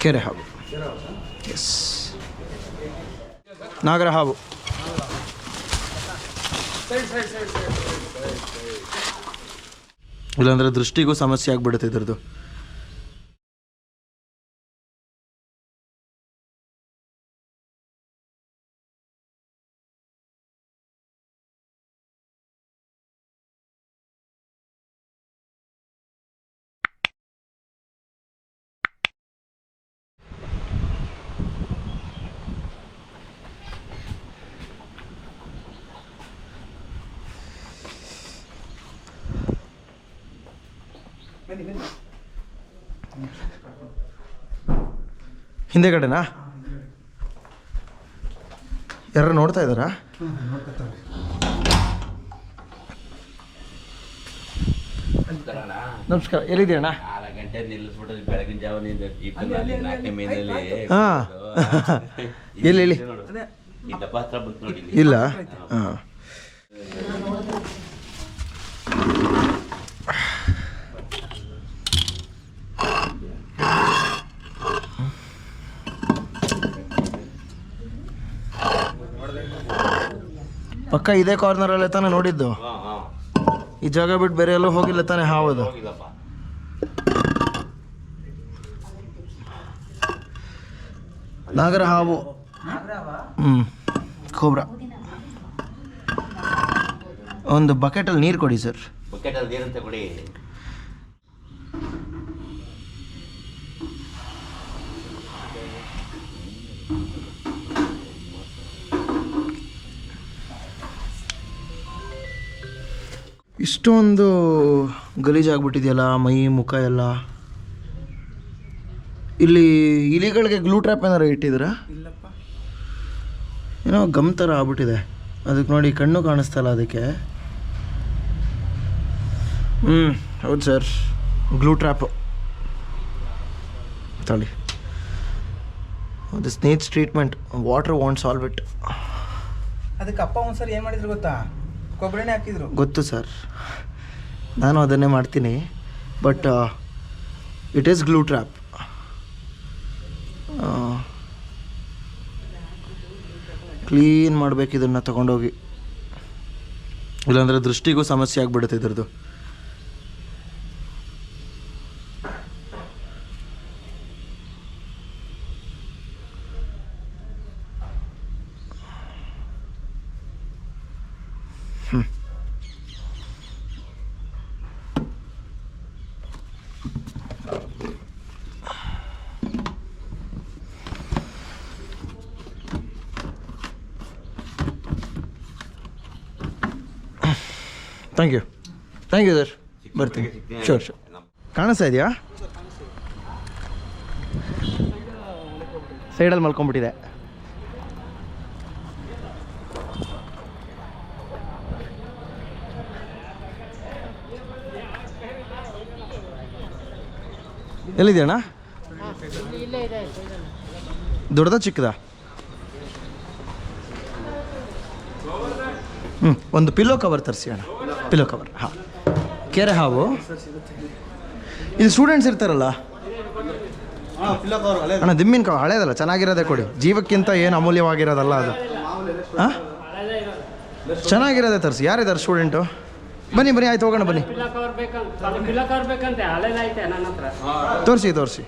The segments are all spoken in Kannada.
ಕೆರೆ ಹಾವು. ಎಸ್, ನಾಗರ ಹಾವು. ಇಲ್ಲಾಂದರೆ ದೃಷ್ಟಿಗೂ ಸಮಸ್ಯೆ ಆಗಿಬಿಡುತ್ತೆ ಇದ್ರದ್ದು. ಹಿಂದೆ ಕಡೆನಾ ಯಾರು ನೋಡ್ತಾ ಇದ್ದಾರಾ? ನಮಸ್ಕಾರ, ಎಲ್ಲಿದ್ದೀಯಣ್ಣ? 4 ಗಂಟೆ ನಿಲ್ಲಿಸ್ಬಿಟ್ಟು ಬೆಳಗಿನ ಜಾವನಿಂದ ಹಾಂ, ಎಲ್ಲಿ ಇಲ್ಲ. ಹಾಂ, ಪಕ್ಕ ಇದೇ ಕಾರ್ನರಲ್ಲೇ ತಾನೇ ನೋಡಿದ್ದು. ಈ ಜಾಗ ಬಿಟ್ಟು ಬೇರೆ ಎಲ್ಲೂ ಹೋಗಿಲ್ಲ ತಾನೇ ಹಾವದು? ನಾಗರ ಹಾವು. ಕೋಬ್ರಾ. ಒಂದು ಬಕೆಟಲ್ಲಿ ನೀರು ಕೊಡಿ ಸರ್. ಬಕೆಟಲ್ಲಿ ನೀರಂತ ಕೊಡಿ. ಇಷ್ಟೊಂದು ಗಲೀಜಾಗ್ಬಿಟ್ಟಿದೆಯಲ್ಲ ಮೈ ಮುಖ ಎಲ್ಲ. ಇಲ್ಲಿ ಇಲಿಗಳಿಗೆ ಗ್ಲೂ ಟ್ರ್ಯಾಪ್ ಏನಾರು ಇಟ್ಟಿದ್ದೀರಾ? ಇಲ್ಲಪ್ಪ, ಏನೋ ಗಮ್ ಥರ ಆಗ್ಬಿಟ್ಟಿದೆ ಅದಕ್ಕೆ. ನೋಡಿ, ಕಣ್ಣು ಕಾಣಿಸ್ತಲ್ಲ ಅದಕ್ಕೆ. ಹೌದು ಸರ್, ಗ್ಲೂ ಟ್ರ್ಯಾಪು ತಳಿ. This needs treatment. Water want solve it. ಅದಕ್ಕೆ ಅಪ್ಪ ಒಂದ್ಸರಿ ಏನು ಮಾಡಿದ್ರು ಗೊತ್ತಾ? ಕೊಬ್ಬರಿನೇ ಹಾಕಿದ್ರು. ಗೊತ್ತು ಸರ್, ನಾನು ಅದನ್ನೇ ಮಾಡ್ತೀನಿ. But it is glue trap. Clean ಮಾಡಬೇಕು ಇದನ್ನು ತಗೊಂಡೋಗಿ, ಇಲ್ಲಾಂದರೆ ದೃಷ್ಟಿಗೂ ಸಮಸ್ಯೆ ಆಗಿಬಿಡುತ್ತೆ ಇದ್ರದ್ದು. ಥ್ಯಾಂಕ್ ಯು ಸರ್, ಬರ್ತೀನಿ. ಶೋರ್. ಕಾಣಿಸ್ತಾ ಇದೆಯಾ? ಸೈಡಲ್ಲಿ ಮಲ್ಕೊಂಡ್ಬಿಟ್ಟಿದೆ. ಎಲ್ಲಿದೆಯಣ್ಣ? ದೊಡ್ಡದ ಚಿಕ್ಕದ? ಒಂದು ಪಿಲ್ಲೋ ಕವರ್ ತರಿಸಿ ಅಣ್ಣ. Pillow cover. ಹಾಂ, ಕೆರೆ ಹಾವು. ಇದು ಸ್ಟೂಡೆಂಟ್ಸ್ ಇರ್ತಾರಲ್ಲ ಅಣ್ಣ, ದಿಮ್ಮಿನ ಕವರ್ ಹಳೇದಲ್ಲ, ಚೆನ್ನಾಗಿರೋದೇ ಕೊಡಿ. ಜೀವಕ್ಕಿಂತ ಏನು ಅಮೂಲ್ಯವಾಗಿರೋದಲ್ಲ ಅದು. ಹಾಂ, ಚೆನ್ನಾಗಿರೋದೇ ತರಿಸಿ. ಯಾರಿದ್ದಾರೆ ಸ್ಟೂಡೆಂಟು? ಬನ್ನಿ ಆಯ್ತು, ಹೋಗೋಣ ಬನ್ನಿ. ತೋರಿಸಿ.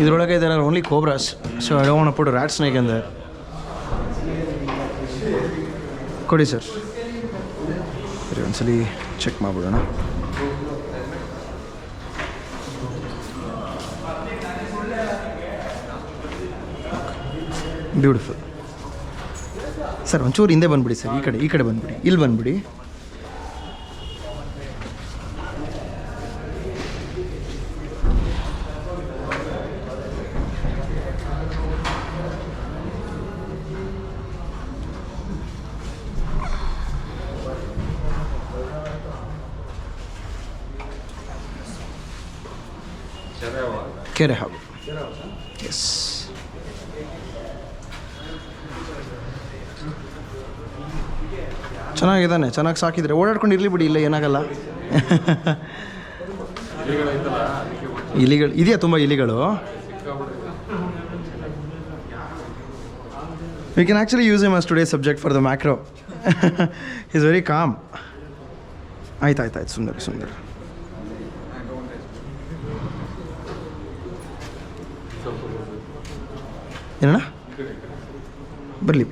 ಇದರೊಳಗೆ there are only cobras, so I don't want to put a rat snake in there. ಕೊಡಿ ಸರ್, ಸರಿ ಒಂದ್ಸಲಿ ಚೆಕ್ ಮಾಡ್ಬಿಡೋಣ. Beautiful sir. ಒಂಚೂರು ಹಿಂದೆ ಬಂದುಬಿಡಿ ಸರ್, ಈ ಕಡೆ ಬಂದುಬಿಡಿ, ಇಲ್ಲಿ ಬಂದುಬಿಡಿ. ಕೆರೆ ಹಾವು. ಎಸ್, ಚೆನ್ನಾಗಿದ್ದಾನೆ, ಚೆನ್ನಾಗಿ ಸಾಕಿದರೆ. ಓಡಾಡ್ಕೊಂಡು ಇರಲಿ ಬಿಡಿ, ಇಲ್ಲ ಏನಾಗಲ್ಲ. ಇಲಿಗಳು ಇದೆಯಾ? ತುಂಬ ಇಲಿಗಳು. We can actually use him as today's subject for the macro. He's very calm. ಆಯ್ತು ಸುಂದರ. ಏನಣ್ಣ? ಬರಲಿ.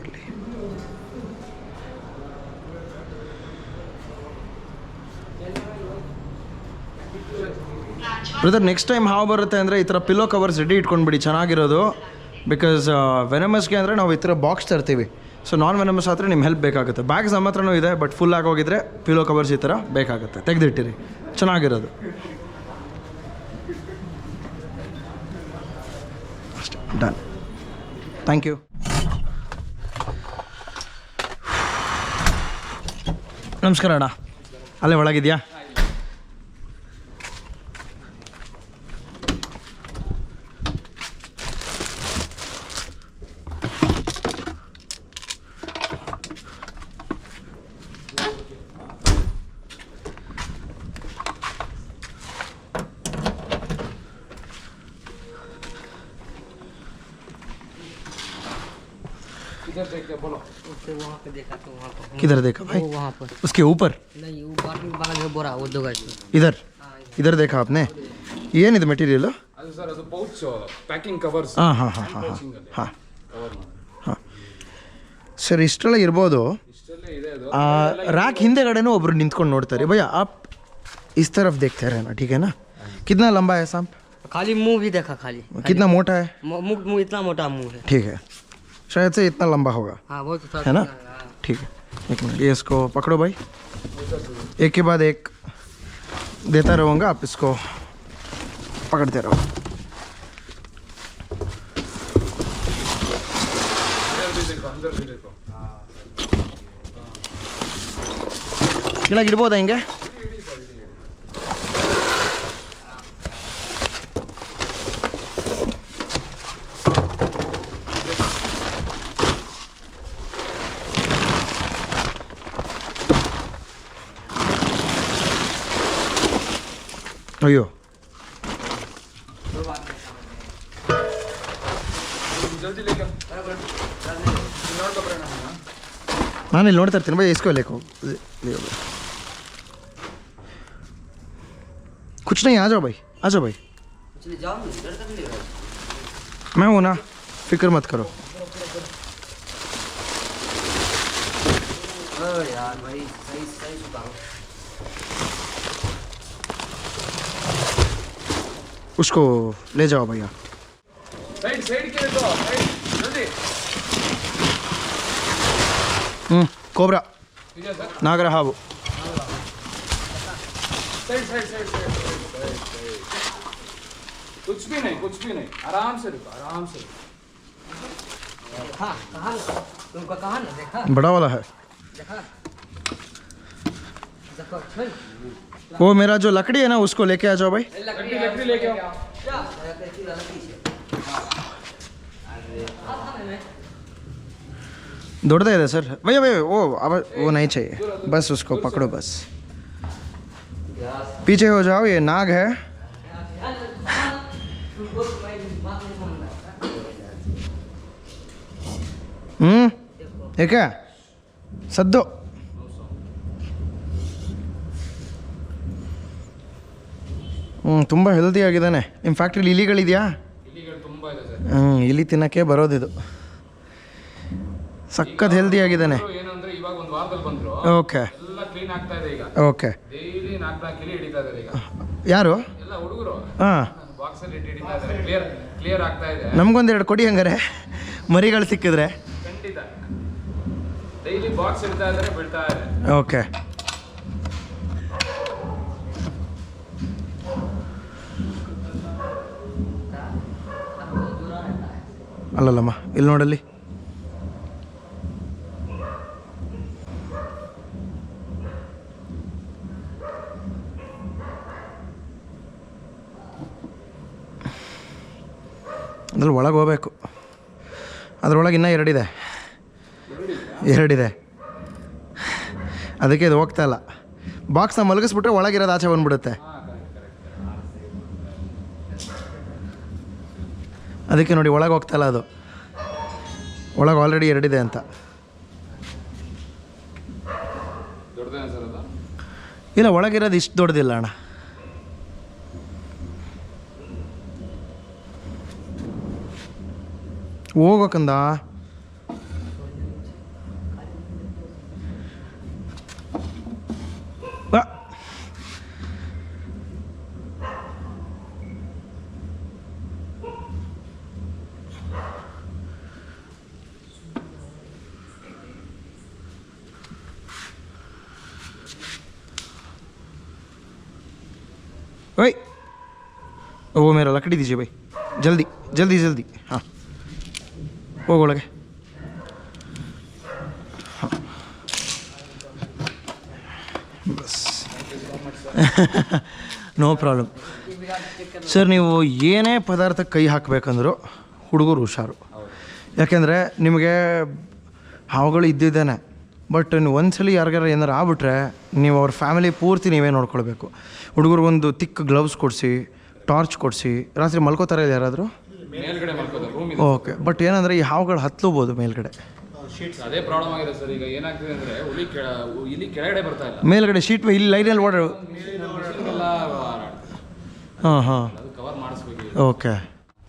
ಬ್ರದರ್, ನೆಕ್ಸ್ಟ್ ಟೈಮ್ ಹಾವು ಬರುತ್ತೆ ಅಂದರೆ ಈ ಥರ ಪಿಲೋ ಕವರ್ಸ್ ರೆಡಿ ಇಟ್ಕೊಂಡ್ಬಿಡಿ, ಚೆನ್ನಾಗಿರೋದು. ಬಿಕಾಸ್ ವೆನಮಸ್ಗೆ ಅಂದರೆ ನಾವು ಈ ಥರ ಬಾಕ್ಸ್ ತರ್ತೀವಿ. ಸೊ ನಾನ್ ವೆನಮಸ್ ಆದರೆ ನಿಮ್ಮ ಹೆಲ್ಪ್ ಬೇಕಾಗುತ್ತೆ. ಬ್ಯಾಗ್ಸ್ ನಮ್ಮ ಹತ್ರನೂ ಇದೆ, ಬಟ್ ಫುಲ್ ಆಗೋಗಿದ್ರೆ ಪಿಲೋ ಕವರ್ಸ್ ಈ ಥರ ಬೇಕಾಗುತ್ತೆ. ತೆಗೆದಿಟ್ಟಿರಿ, ಚೆನ್ನಾಗಿರೋದು ಅಷ್ಟೇ. ಡನ್. Thank you. ನಮಸ್ಕಾರ ಅಣ್ಣ. ಅಲ್ಲೇ ಒಳಗಿದೆಯಾ? किधर देखा भाई? वहाँ पर उसके ऊपर नहीं, वो बगल में बोरा वो दो गज इधर देखा आपने? ಏನಿದೆ ಮೆಟೀರಿಯಲ್? ಅದು ಸರ್, ಅದು ಪೌಚ್ ಪ್ಯಾಕಿಂಗ್ ಕವರ್ಸ್. ಹಾಂ ಸರ್, ಇಷ್ಟೆಲ್ಲ ಇರ್ಬೋದು. ಇಷ್ಟಲ್ಲೇ ಇದೆ ಅದು. ರ್ಯಾಕ್ ಹಿಂದೆಗಡೆನೂ ಒಬ್ರು ನಿಂತ್ಕೊಂಡು ನೋಡ್ತಾರೆ. ಭಯ್ಯ आप इस तरफ देखते रहना, ठीक है ना? कितना लंबा है सांप? खाली मुंह भी देखा, खाली कितना मोटा है? मुंह इतना मोटा मुंह है। ठीक है, शायद से इतना लंबा होगा, हाँ बहुत है ना? ठीक है, एक मिनट, ये इसको पकड़ो भाई, एक के बाद एक देता रहूँगा, आप इसको पकड़ते रहो. ಕೆಳಗಿಡ್ಬೋದಾ ಹಿಂಗೆ? ಅಯ್ಯೋ, ನಾನು ಇಲ್ಲಿ ನೋಡ್ತಾ ಇರ್ತೀನಿ. भाई इसको लेको, कुछ नहीं, आ जाओ भाई, आ जाओ भाई, मैं हूँ ना, फिक्र मत करो. यार भाई सही उसको ले जाओ भैया. ಸೈಡ್ ಗೆ ಇಟ್ಟು ಜಲ್ದಿ. कोबरा, ಇದೆಯಾ ಸರ್? नागर हाವು. साइड कुछ भी नहीं, आराम से रुको, हाँ, कहाँ तुमको कहाँ ना देखा? बड़ा वाला है देखा देखो, चल वो. मेरा जो लकड़ी है ना, उसको लेके आ जाओ भाई. लकड़ी लेके आओ. क्या लकड़ी से दौड़ता है सर. भैया वो नहीं चाहिए, बस उसको पकड़ो बस. पीछे हो जाओ, ये नाग है. ये क्या सद्दो? ತುಂಬ ಹೆಲ್ದಿ ಆಗಿದ್ದಾನೆ. ನಿಮ್ಮ ಫ್ಯಾಕ್ಟ್ರಿಲಿ ಇಲಿಗಳಿದೆಯಾ? ಇಲಿಗಳು ತುಂಬಾ ಇದೆ ಸರ್. ಇಲಿ ತಿನ್ನಕ್ಕೆ ಬರೋದಿದು. ಸಖತ್ ಹೆಲ್ದಿ ಆಗಿದ್ದಾನೆ. ಏನಂದ್ರೆ ಇವಾಗ ಒಂದು ವಾರದಲ್ಲಿ ಬಂದ್ರು, ಓಕೆ, ಎಲ್ಲ ಕ್ಲೀನ್ ಆಗ್ತಾ ಇದೆ ಈಗ. ಓಕೆ. ಡೈಲಿ 4 ಇಲಿ ಹಿಡಿತಾ ಇದ್ದಾರೆ ಈಗ. ಯಾರು? ಎಲ್ಲ ಹುಡುಗರು ಹಾಂ, ಬಾಕ್ಸ್ ಅಲ್ಲಿ ಹಿಡಿತಾ ಇದ್ದಾರೆ. ಕ್ಲಿಯರ್ ಆಗ್ತಾ ಇದೆ. ನಮಗೊಂದೆರಡು ಕೊಡಿ ಹಂಗಾರೆ, ಮರಿಗಳು ಸಿಕ್ಕಿದ್ರೆ. ಖಂಡಿತ ಡೈಲಿ ಬಾಕ್ಸ್ ಹಿಡಿತಾ ಇದ್ದಾರೆ, ಬಿಡ್ತಾ ಇದೆ. ಓಕೆ. ಅಲ್ಲಲ್ಲಮ್ಮ, ಇಲ್ಲಿ ನೋಡಲ್ಲಿ. ಅದ್ರಲ್ಲಿ ಒಳಗೆ ಹೋಗ್ಬೇಕು. ಅದರೊಳಗೆ ಇನ್ನೂ ಎರಡಿದೆ. ಅದಕ್ಕೆ ಇದು ಹೋಗ್ತಾ ಇಲ್ಲ. ಬಾಕ್ಸ್ನ ಮಲಗಿಸ್ಬಿಟ್ರೆ ಒಳಗಿರೋದು ಆಚೆ ಬಂದ್ಬಿಡುತ್ತೆ. ಅದಕ್ಕೆ ನೋಡಿ ಒಳಗೆ ಹೋಗ್ತಾ ಇಲ್ಲ ಅದು. ಒಳಗೆ ಆಲ್ರೆಡಿ ಎರಡಿದೆ ಅಂತ. ದೊಡ್ಡದೇನಾ ಸರ್ ಅದು? ಇಲ್ಲ, ಒಳಗಿರೋದು ಇಷ್ಟು ದೊಡ್ಡದಿಲ್ಲ ಅಣ್ಣ. ಹೋಗೋಕಂದ. ओए वो मेरा लकड़ी दीजिए भाई, जल्दी जल्दी जल्दी. हाँ ಹೋಗು ಒಳಗೆ. ಬಸ್ ನೋ ಪ್ರಾಬ್ಲಮ್ ಸರ್. ನೀವು ಏನೇ ಪದಾರ್ಥಕ್ಕೆ ಕೈ ಹಾಕಬೇಕಂದ್ರೂ ಹುಡುಗರು ಹುಷಾರು. ಯಾಕೆಂದರೆ ನಿಮಗೆ ಹಾವುಗಳು ಇದ್ದಿದ್ದೇನೆ, ಬಟ್ ನೀವು ಒಂದ್ಸಲಿ ಯಾರಿಗಾರ ಏನಾರು ಆಗ್ಬಿಟ್ರೆ ನೀವು ಅವ್ರ ಫ್ಯಾಮಿಲಿ ಪೂರ್ತಿ ನೀವೇ ನೋಡ್ಕೊಳ್ಬೇಕು. ಹುಡುಗರಿಗೊಂದು ತಿಕ್ ಗ್ಲೌಸ್ ಕೊಡಿಸಿ, ಟಾರ್ಚ್ ಕೊಡಿಸಿ. ರಾತ್ರಿ ಮಲ್ಕೋತಾರೆ ಯಾರಾದರೂ? ಮೇಲ್ಗಡೆ ಮಲ್ಕೋತಾರೆ, ರೂಮ್ ಇದೆ. ಓಕೆ, ಬಟ್ ಏನಂದರೆ ಈ ಹಾವುಗಳು ಹತ್ಲೂಬೋದು ಮೇಲ್ಗಡೆ. ಅದೇ ಪ್ರಾಬ್ಲಮ್ ಆಗಿದೆ ಸರ್. ಈಗ ಏನಾಗ್ತಿದೆ ಅಂದರೆ ಇಲ್ಲಿ ಕೆಳಗಡೆ ಬರ್ತಾ ಇಲ್ಲ, ಮೇಲ್ಗಡೆ ಶೀಟ್ ಇಲ್ಲಿ ಲೈನಲ್ಲಿ ಓಡ. ಹಾಂ ಹಾಂ, ಅದು ಕವರ್ ಮಾಡಿಸ್ಬೇಕು. ಓಕೆ,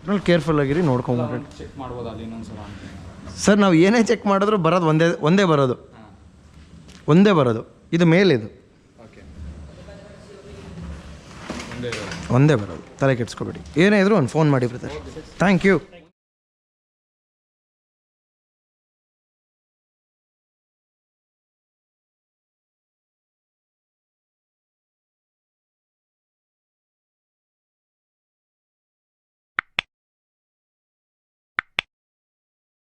ನೋಡಿ ಕೇರ್ಫುಲ್ ಆಗಿರಿ, ನೋಡ್ಕೊಂಬರ್ರಿ. ಚೆಕ್ ಮಾಡ್ಬೋದಾ ಅಲ್ಲಿ ಇನ್ನೊಂದ್ಸಲ ಅಂತ? ಸರ್ ನಾವು ಏನೇ ಚೆಕ್ ಮಾಡಿದ್ರು ಬರೋದು ಒಂದೇ ಬರೋದು. ಇದು ಮೇಲಿದು ಓಕೆ, ಒಂದೇ ಬರೋದು. ತಲೆ ಕೆಡಿಸ್ಕೊಬೇಡಿ. ಏನೇ ಇದ್ರು ಒಂದು ಫೋನ್ ಮಾಡಿ ಬ್ರದರ್. Thank you.